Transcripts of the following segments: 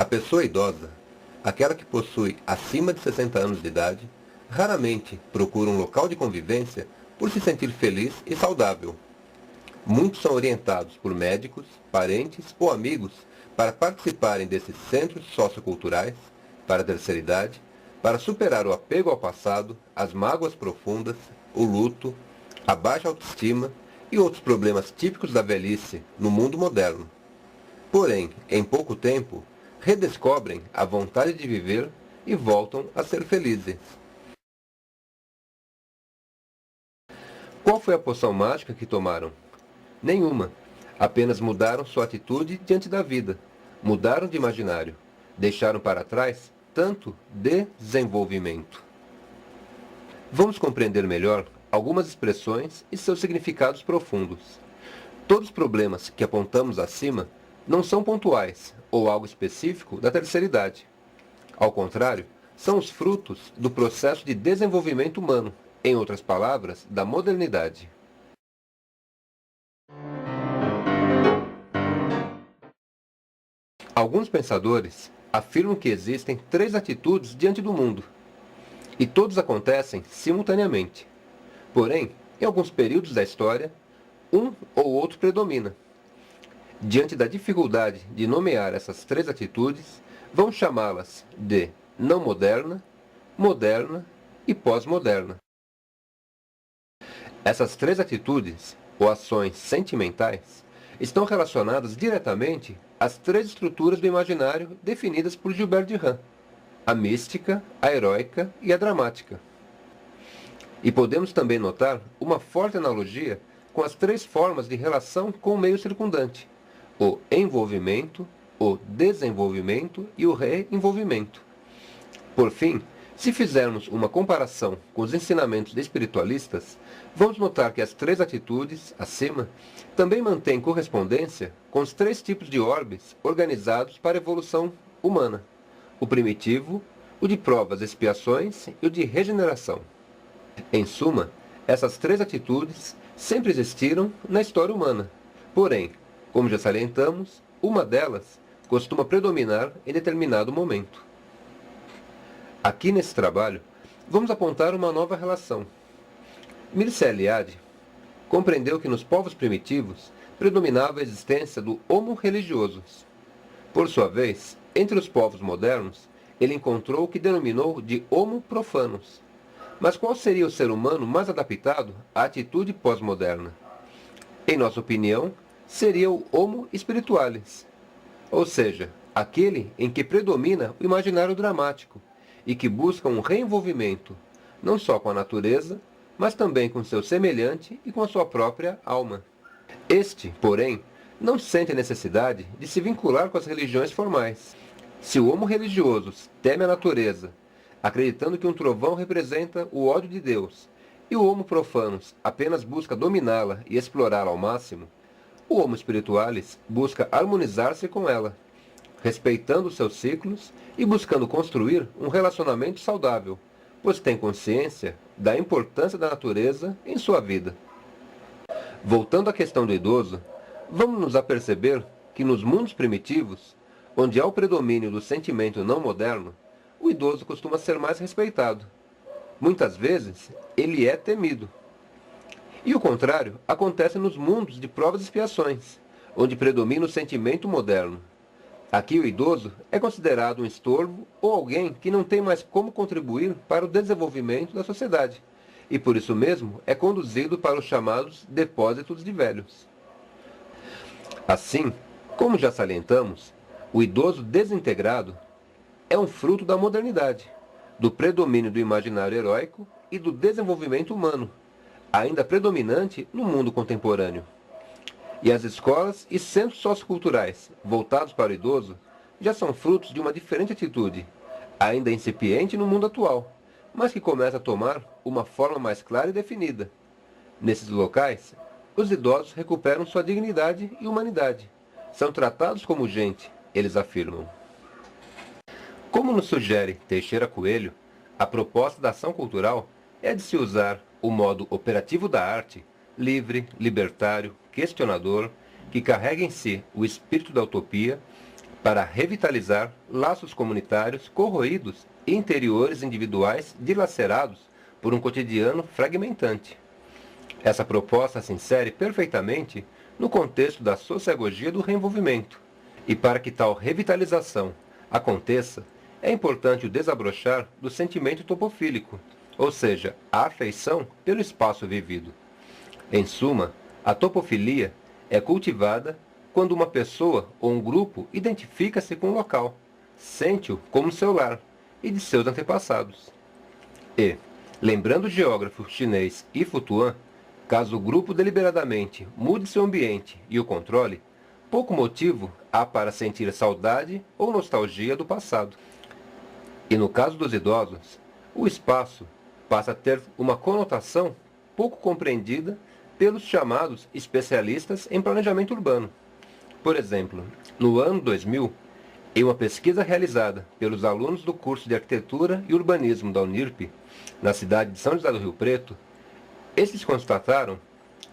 pessoa idosa, aquela que possui acima de 60 anos de idade, raramente procura um local de convivência por se sentir feliz e saudável. Muitos são orientados por médicos, parentes ou amigos para participarem desses centros socioculturais para a terceira idade, para superar o apego ao passado, as mágoas profundas, o luto, a baixa autoestima e outros problemas típicos da velhice no mundo moderno. Porém, em pouco tempo, redescobrem a vontade de viver e voltam a ser felizes. Qual foi a poção mágica que tomaram? Nenhuma. Apenas mudaram sua atitude diante da vida. Mudaram de imaginário. Deixaram para trás tanto desenvolvimento. Vamos compreender melhor algumas expressões e seus significados profundos. Todos os problemas que apontamos acima não são pontuais ou algo específico da terceira idade. Ao contrário, são os frutos do processo de desenvolvimento humano, em outras palavras, da modernidade. Alguns pensadores afirmam que existem 3 atitudes diante do mundo, e todos acontecem simultaneamente. Porém, em alguns períodos da história, um ou outro predomina. Diante da dificuldade de nomear essas 3 atitudes, vamos chamá-las de não moderna, moderna e pós-moderna. Essas 3 atitudes, ou ações sentimentais, estão relacionadas diretamente às 3 estruturas do imaginário definidas por Gilbert Durand: a mística, a heróica e a dramática. E podemos também notar uma forte analogia com as 3 formas de relação com o meio circundante: o envolvimento, o desenvolvimento e o reenvolvimento. Por fim, se fizermos uma comparação com os ensinamentos espiritualistas, vamos notar que as 3 atitudes, acima, também mantêm correspondência com os 3 tipos de orbes organizados para a evolução humana: o primitivo, o de provas e expiações e o de regeneração. Em suma, essas 3 atitudes sempre existiram na história humana. Porém, como já salientamos, uma delas costuma predominar em determinado momento. Aqui nesse trabalho, vamos apontar uma nova relação. Mircea Eliade compreendeu que nos povos primitivos predominava a existência do homo religiosus. Por sua vez, entre os povos modernos, ele encontrou o que denominou de homo profanus. Mas qual seria o ser humano mais adaptado à atitude pós-moderna? Em nossa opinião, seria o homo spiritualis, ou seja, aquele em que predomina o imaginário dramático e que busca um reenvolvimento, não só com a natureza, mas também com seu semelhante e com a sua própria alma. Este, porém, não sente a necessidade de se vincular com as religiões formais. Se o homo religioso teme a natureza, acreditando que um trovão representa o ódio de Deus, e o homo profanus apenas busca dominá-la e explorá-la ao máximo, o homo spiritualis busca harmonizar-se com ela, respeitando seus ciclos e buscando construir um relacionamento saudável, pois tem consciência da importância da natureza em sua vida. Voltando à questão do idoso, vamos nos aperceber que nos mundos primitivos, onde há o predomínio do sentimento não moderno, o idoso costuma ser mais respeitado. Muitas vezes, ele é temido. E o contrário acontece nos mundos de provas e expiações, onde predomina o sentimento moderno. Aqui o idoso é considerado um estorvo ou alguém que não tem mais como contribuir para o desenvolvimento da sociedade, e por isso mesmo é conduzido para os chamados depósitos de velhos. Assim, como já salientamos, o idoso desintegrado é um fruto da modernidade, do predomínio do imaginário heróico e do desenvolvimento humano, ainda predominante no mundo contemporâneo. E as escolas e centros socioculturais voltados para o idoso já são frutos de uma diferente atitude, ainda incipiente no mundo atual, mas que começa a tomar uma forma mais clara e definida. Nesses locais, os idosos recuperam sua dignidade e humanidade. São tratados como gente, eles afirmam. Como nos sugere Teixeira Coelho, a proposta da ação cultural é de se usar o modo operativo da arte, livre, libertário, questionador, que carrega em si o espírito da utopia, para revitalizar laços comunitários corroídos e interiores individuais dilacerados por um cotidiano fragmentante. Essa proposta se insere perfeitamente no contexto da sociagogia do reenvolvimento, e para que tal revitalização aconteça, é importante o desabrochar do sentimento topofílico, ou seja, a afeição pelo espaço vivido. Em suma, a topofilia é cultivada quando uma pessoa ou um grupo identifica-se com o local, sente-o como seu lar e de seus antepassados. E, lembrando o geógrafo chinês Yi-Fu Tuan, caso o grupo deliberadamente mude seu ambiente e o controle, pouco motivo há para sentir saudade ou nostalgia do passado. E no caso dos idosos, o espaço passa a ter uma conotação pouco compreendida pelos chamados especialistas em planejamento urbano. Por exemplo, no ano 2000, em uma pesquisa realizada pelos alunos do curso de Arquitetura e Urbanismo da Unirp, na cidade de São José do Rio Preto, esses constataram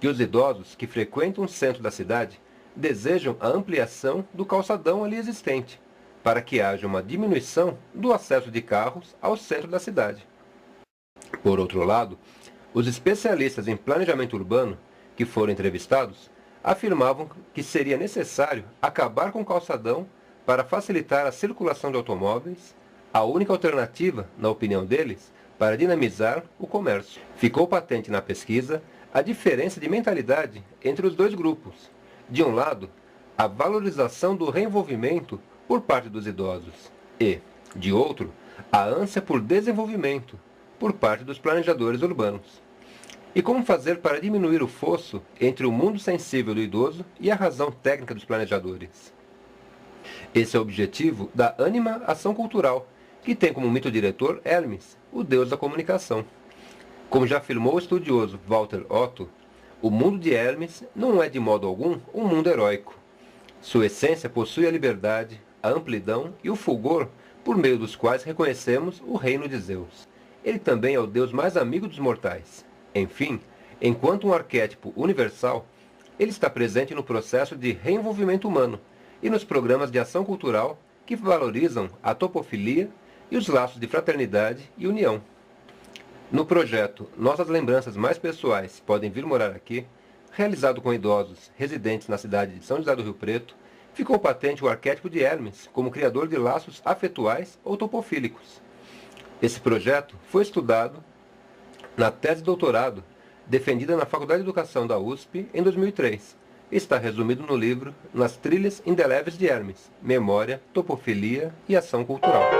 que os idosos que frequentam o centro da cidade desejam a ampliação do calçadão ali existente, para que haja uma diminuição do acesso de carros ao centro da cidade. Por outro lado, os especialistas em planejamento urbano que foram entrevistados afirmavam que seria necessário acabar com o calçadão para facilitar a circulação de automóveis, a única alternativa, na opinião deles, para dinamizar o comércio. Ficou patente na pesquisa a diferença de mentalidade entre os dois grupos. De um lado, a valorização do reenvolvimento por parte dos idosos e, de outro, a ânsia por desenvolvimento por parte dos planejadores urbanos. E como fazer para diminuir o fosso entre o mundo sensível do idoso e a razão técnica dos planejadores? Esse é o objetivo da Anima Ação Cultural, que tem como mito diretor Hermes, o deus da comunicação. Como já afirmou o estudioso Walter Otto, o mundo de Hermes não é de modo algum um mundo heróico. Sua essência possui a liberdade, a amplidão e o fulgor por meio dos quais reconhecemos o reino de Zeus. Ele também é o deus mais amigo dos mortais. Enfim, enquanto um arquétipo universal, ele está presente no processo de reenvolvimento humano e nos programas de ação cultural que valorizam a topofilia e os laços de fraternidade e união. No projeto Nossas Lembranças Mais Pessoais Podem Vir Morar Aqui, realizado com idosos residentes na cidade de São José do Rio Preto, ficou patente o arquétipo de Hermes como criador de laços afetuais ou topofílicos. Esse projeto foi estudado na tese de doutorado defendida na Faculdade de Educação da USP em 2003. Está resumido no livro Nas Trilhas Indeléveis de Hermes, Memória, Topofilia e Ação Cultural.